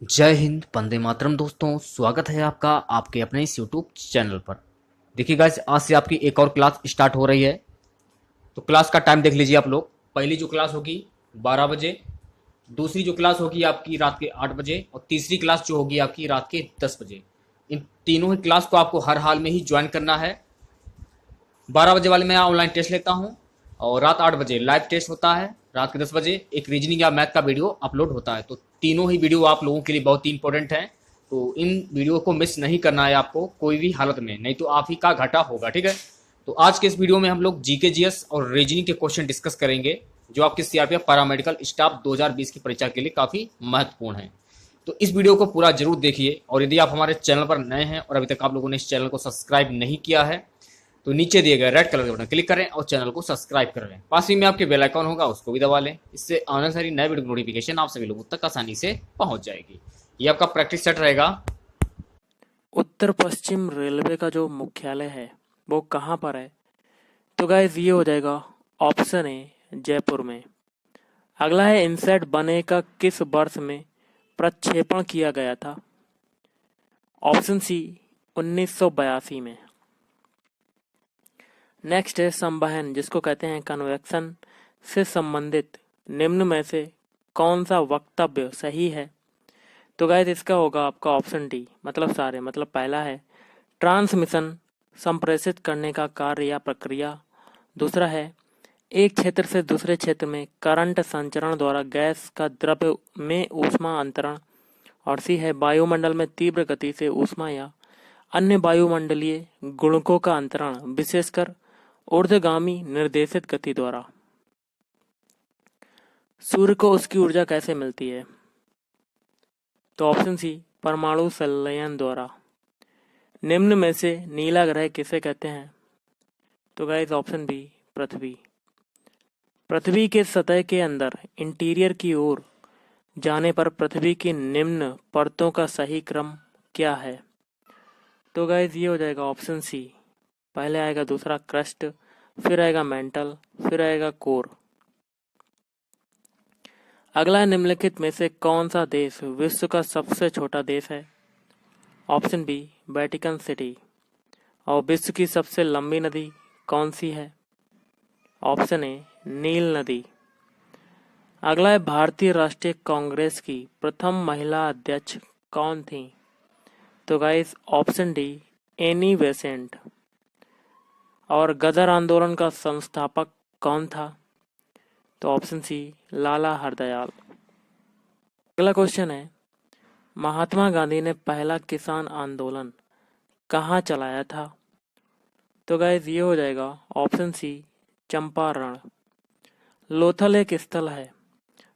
जय हिंद, वंदे मातरम। दोस्तों, स्वागत है आपका आपके अपने इस यूट्यूब चैनल पर। देखिए गाइस, आज से आपकी एक और क्लास स्टार्ट हो रही है। तो क्लास का टाइम देख लीजिए आप लोग। पहली जो क्लास होगी 12 बजे, दूसरी जो क्लास होगी आपकी रात के 8 बजे, और तीसरी क्लास जो होगी आपकी रात के 10 बजे। इन तीनों ही क्लास को आपको हर हाल में ही ज्वाइन करना है। 12 बजे वाले में ऑनलाइन टेस्ट लेता हूँ, और रात 8 बजे लाइव टेस्ट होता है। रात के 10 बजे एक रीजनिंग या मैथ का वीडियो अपलोड होता है। तो तीनों ही वीडियो आप लोगों के लिए बहुत ही इंपॉर्टेंट है। तो इन वीडियो को मिस नहीं करना है आपको कोई भी हालत में, नहीं तो आप ही का घाटा होगा। ठीक है। तो आज के इस वीडियो में हम लोग जीके जीएस और रीजनिंग के क्वेश्चन डिस्कस करेंगे, जो आपके सीआरपीएफ पैरामेडिकल स्टाफ 2020 की परीक्षा के लिए काफी महत्वपूर्ण है। तो इस वीडियो को पूरा जरूर देखिए, और यदि आप हमारे चैनल पर नए हैं और अभी तक आप लोगों ने इस चैनल को सब्सक्राइब नहीं किया है, तो नीचे दिए गए रेड कलर के बटन क्लिक करें और चैनल को सब्सक्राइब कर लें। पास ही में आपके बेल आइकन होगा, उसको भी दबा लें। इससे आने सारी नए वीडियो नोटिफिकेशन आप सभी लोगों तक आसानी से पहुंच जाएगी। ये आपका प्रैक्टिस सेट रहेगा। उत्तर पश्चिम रेलवे का जो मुख्यालय है वो कहाँ पर है? तो गाइस ये हो जाएगा ऑप्शन ए जयपुर में। अगला है इनसेट बने का किस वर्ष में प्रक्षेपण किया गया था? ऑप्शन सी 1982 में। नेक्स्ट है संवहन, जिसको कहते हैं कन्वेक्शन, से संबंधित निम्न में से कौन सा वक्तव्य सही है? तो गाइस इसका होगा आपका ऑप्शन डी, मतलब सारे। मतलब पहला है ट्रांसमिशन, संप्रेषित करने का कार्य या प्रक्रिया। दूसरा है एक क्षेत्र से दूसरे क्षेत्र में करंट संचरण द्वारा गैस का द्रव्य में ऊष्मा अंतरण। और सी है वायुमंडल में तीव्र गति से ऊष्मा या अन्य वायुमंडलीय गुणकों का अंतरण, विशेषकर ऊर्ध्वगामी निर्देशित गति द्वारा। सूर्य को उसकी ऊर्जा कैसे मिलती है? तो ऑप्शन सी परमाणु संलयन द्वारा। निम्न में से नीला ग्रह किसे कहते हैं? तो गाइस ऑप्शन बी पृथ्वी। पृथ्वी के सतह के अंदर इंटीरियर की ओर जाने पर पृथ्वी की निम्न परतों का सही क्रम क्या है? तो गाइस ये हो जाएगा ऑप्शन सी। पहले आएगा दूसरा क्रस्ट, फिर आएगा मेंटल, फिर आएगा कोर। अगला निम्नलिखित में से कौन सा देश विश्व का सबसे छोटा देश है? Option B Vatican City. और विश्व की सबसे लंबी नदी कौन सी है? ऑप्शन ए नील नदी। अगला है भारतीय राष्ट्रीय कांग्रेस की प्रथम महिला अध्यक्ष कौन थी? तो guys option D Annie Besant. और गदर आंदोलन का संस्थापक कौन था? तो ऑप्शन सी लाला हरदयाल। अगला क्वेश्चन है महात्मा गांधी ने पहला किसान आंदोलन कहाँ चलाया था? तो गाइस ये हो जाएगा ऑप्शन सी चंपारण। लोथल एक स्थल है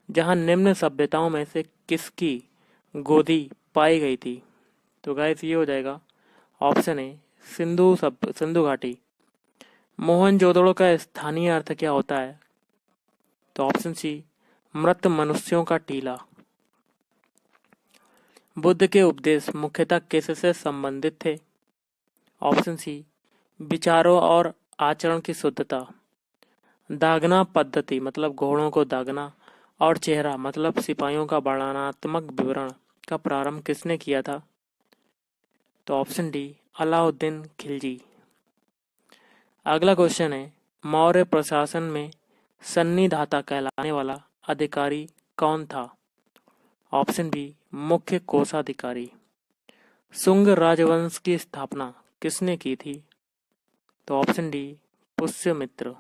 जहाँ निम्न सभ्यताओं में से किसकी गोदी पाई गई थी? तो गाइस ये हो जाएगा ऑप्शन ए सिंधु घाटी। मोहनजोदड़ो का स्थानीय अर्थ क्या होता है? तो ऑप्शन सी मृत मनुष्यों का टीला। बुद्ध के उपदेश मुख्यतः किससे संबंधित थे? ऑप्शन सी विचारों और आचरण की शुद्धता। दागना पद्धति मतलब घोड़ों को दागना, और चेहरा मतलब सिपाहियों का वर्णनात्मक विवरण का प्रारंभ किसने किया था? तो ऑप्शन डी अलाउद्दीन खिलजी। अगला क्वेश्चन है मौर्य प्रशासन में सन्निधाता कहलाने वाला अधिकारी कौन था? ऑप्शन बी मुख्य कोषाधिकारी। शुंग राजवंश की स्थापना किसने की थी? तो ऑप्शन डी पुष्यमित्र।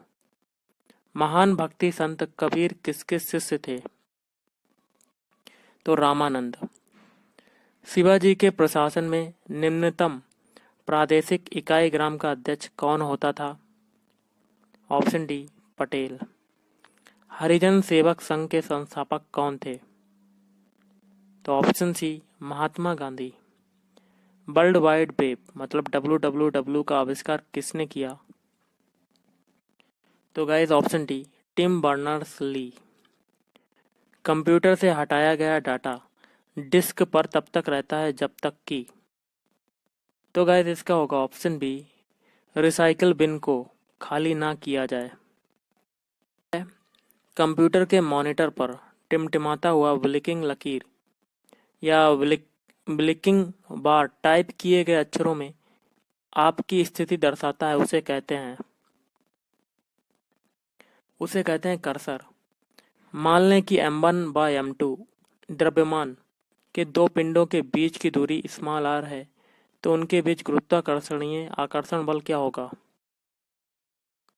महान भक्ति संत कबीर किसके शिष्य थे? तो रामानंद। शिवाजी के प्रशासन में निम्नतम प्रादेशिक इकाई ग्राम का अध्यक्ष कौन होता था? Option D Patel. हरिजन सेवक संघ के संस्थापक कौन थे? तो option C Mahatma Gandhi. World wide web मतलब WWW का आविष्कार किसने किया? तो guys option D Tim Berners Lee. Computer से हटाया गया डाटा डिस्क पर तब तक रहता है जब तक कि। तो गाइस इसका होगा ऑप्शन बी रिसाइकल बिन को खाली ना किया जाए। कंप्यूटर के मॉनिटर पर टिमटिमाता हुआ ब्लिंकिंग लकीर या ब्लिंकिंग बार टाइप किए गए अक्षरों में आपकी स्थिति दर्शाता है, उसे कहते हैं कर्सर। मान लें कि m1 बाय m2 द्रव्यमान के दो पिंडों के बीच की दूरी स्मॉल r है, तो उनके बीच गुरुत्वाकर्षणीय आकर्षण बल क्या होगा?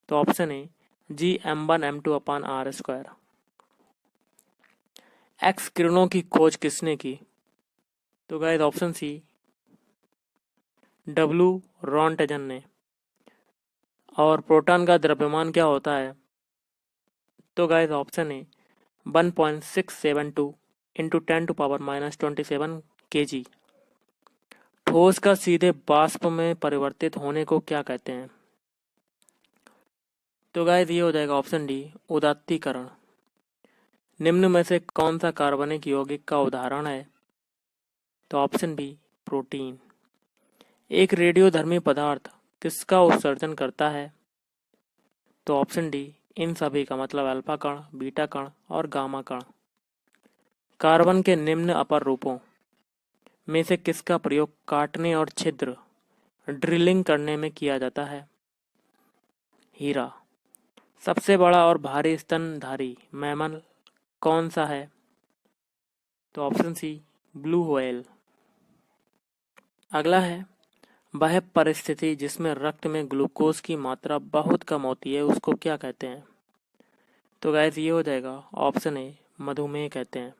तो option A G m1 m2 upon R square. X किरणों की खोज किसने की? तो guys option C W Rontgen ने। और प्रोटॉन का द्रव्यमान क्या होता है? तो guys option A 1.672 into 10⁻⁻27 kg। ठोस का सीधे वाष्प में परिवर्तित होने को क्या कहते हैं? तो गाइस ये हो जाएगा ऑप्शन डी उदात्तीकरण। निम्न में से कौन सा कार्बनिक यौगिक का उदाहरण है? तो ऑप्शन बी प्रोटीन। एक रेडियोधर्मी पदार्थ किसका उत्सर्जन करता है? तो ऑप्शन डी इन सभी का, मतलब अल्फा कण, बीटा कण और गामा कण। कार्बन के निम्न अपर रूपों में से किसका प्रयोग काटने और छिद्र ड्रिलिंग करने में किया जाता है? हीरा। सबसे बड़ा और भारी स्तनधारी मैमल कौन सा है? तो ऑप्शन सी ब्लू व्हेल। अगला है वह परिस्थिति जिसमें रक्त में ग्लूकोज की मात्रा बहुत कम होती है, उसको क्या कहते हैं? तो गाइस ये हो जाएगा ऑप्शन ए मधुमेह कहते हैं।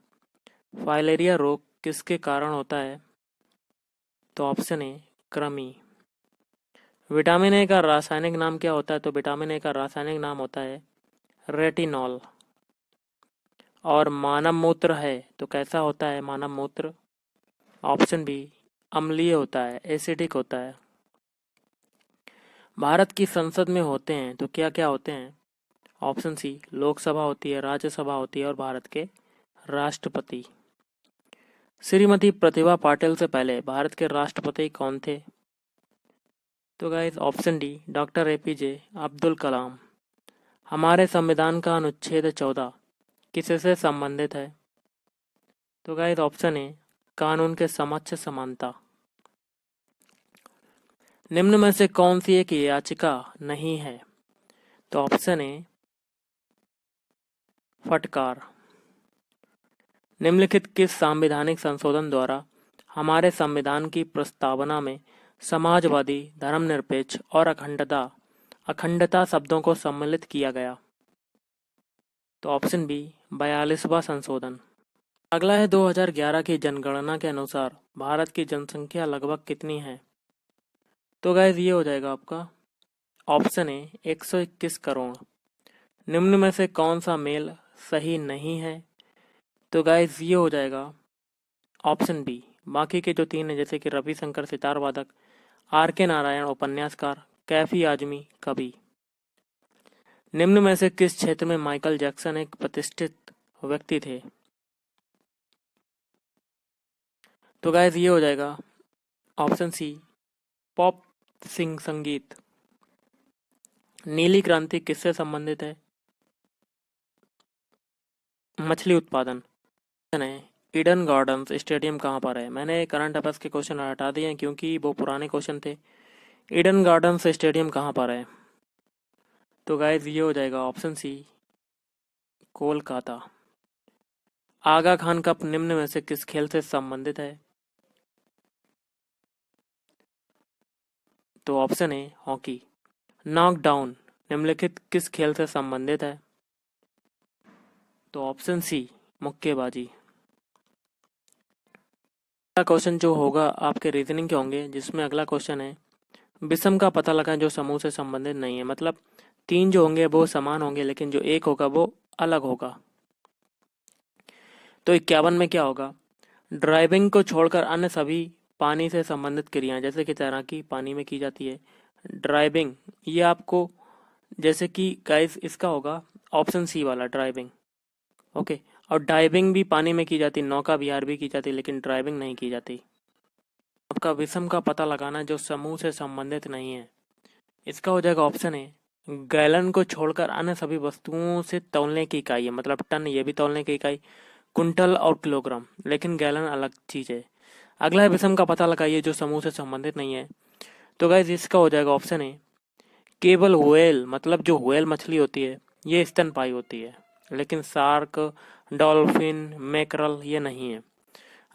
फाइलेरिया रोग किसके कारण होता है? तो ऑप्शन ए कृमि। विटामिन ए का रासायनिक नाम क्या होता है? तो विटामिन ए का रासायनिक नाम होता है रेटिनॉल। और मानव मूत्र है तो कैसा होता है मानव मूत्र? ऑप्शन बी अम्लीय होता है, एसिडिक होता है। भारत की संसद में होते हैं तो क्या क्या होते हैं? ऑप्शन सी लोकसभा होती है, राज्यसभा होती है और भारत के राष्ट्रपति। श्रीमती प्रतिभा पाटिल से पहले भारत के राष्ट्रपति कौन थे? तो guys option D doctor APJ Abdul Kalam. हमारे संविधान का अनुच्छेद 14 किससे संबंधित है? तो गाइस ऑप्शन ए कानून के समक्ष समानता। निम्न में से कौन सी एक याचिका नहीं है? तो ऑप्शन ए फटकार। निम्नलिखित किस संवैधानिक संशोधन द्वारा हमारे संविधान की प्रस्तावना में समाजवादी, धर्मनिरपेक्ष और अखंडता शब्दों को सम्मिलित किया गया? तो ऑप्शन बी 42वां संशोधन। अगला है 2011 की जनगणना के अनुसार भारत की जनसंख्या लगभग कितनी है? तो गाइस ये हो जाएगा आपका ऑप्शन ए 121 करोड़। निम्न में से कौन सा मेल सही नहीं है? तो गाइस ये हो जाएगा ऑप्शन बी बाकी के जो तीन है, जैसे कि रविशंकर सितार वादक, आर के नारायण उपन्यासकार, कैफी आजमी कवि। निम्न में से किस क्षेत्र में माइकल जैक्सन एक प्रतिष्ठित व्यक्ति थे? तो गाइस ये हो जाएगा ऑप्शन सी पॉप सिंह संगीत। नीली क्रांति किससे संबंधित है? मछली उत्पादन। ईडन गार्डन्स स्टेडियम कहाँ पर है? मैंने करंट अफेयर्स के क्वेश्चन हटा दिए हैं क्योंकि वो पुराने क्वेश्चन थे। ईडन गार्डन्स स्टेडियम कहाँ पर है? तो गाइस ये हो जाएगा ऑप्शन सी कोलकाता। आगा खान कप निम्न में से किस खेल से संबंधित है? तो ऑप्शन ए हॉकी। नॉकडाउन निम्नलिखित किस खेल से संबंधित है? तो ऑप्शन सी मुक्केबाजी। अगला क्वेश्चन जो होगा आपके रीजनिंग के होंगे, जिसमें अगला क्वेश्चन है विषम का पता लगाएं जो समूह से संबंधित नहीं है। मतलब तीन जो होंगे वो समान होंगे लेकिन जो एक होगा वो अलग होगा। तो 51 में क्या होगा? ड्राइविंग को छोड़कर अन्य सभी पानी से संबंधित क्रियाएं, जैसे कि तैराकी पानी में की जाती है। ड्राइविंग ये आपको, जैसे कि गाइस इसका होगा ऑप्शन सी वाला ड्राइविंग। ओके। और डाइविंग भी पानी में की जाती, नौका विहार भी की जाती, लेकिन ड्राइविंग नहीं की जाती। आपका विषम का पता लगाना जो समूह से संबंधित नहीं है, इसका हो जाएगा ऑप्शन ए गैलन को छोड़कर अन्य सभी वस्तुओं से तौलने की इकाई है। मतलब टन ये भी तौलने की इकाई, कुंटल और किलोग्राम, लेकिन गैलन अलग चीज है। अगला है विषम का पता लगाइए जो समूह से संबंधित नहीं है। तो गाइज इसका हो जाएगा ऑप्शन ए केवल व्हेल, मतलब जो व्हेल मछली होती है ये स्तनपायी होती है, लेकिन शार्क, डॉल्फिन, मैकरल ये नहीं है।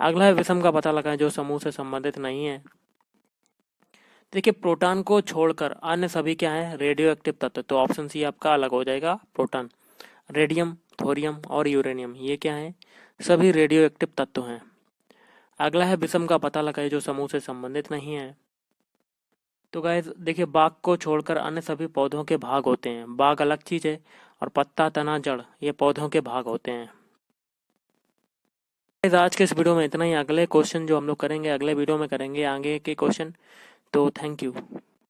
अगला है विषम का पता लगाएं जो समूह से संबंधित नहीं है। देखिए प्रोटॉन को छोड़कर अन्य सभी क्या है, रेडियो एक्टिव तत्व। तो ऑप्शन सी आपका अलग हो जाएगा, प्रोटॉन। रेडियम, थोरियम और यूरेनियम ये क्या है, सभी रेडियो एक्टिव तत्व हैं। अगला है विषम का पता लगाइए जो समूह से संबंधित नहीं है। तो गाइस देखिए बाग को छोड़कर अन्य सभी पौधों के भाग होते हैं। बाग अलग चीज है और पत्ता, तना, जड़ ये पौधों के भाग होते हैं। गाइस आज के इस वीडियो में इतना ही। अगले क्वेश्चन जो हम लोग करेंगे अगले वीडियो में करेंगे आगे के क्वेश्चन। तो थैंक यू।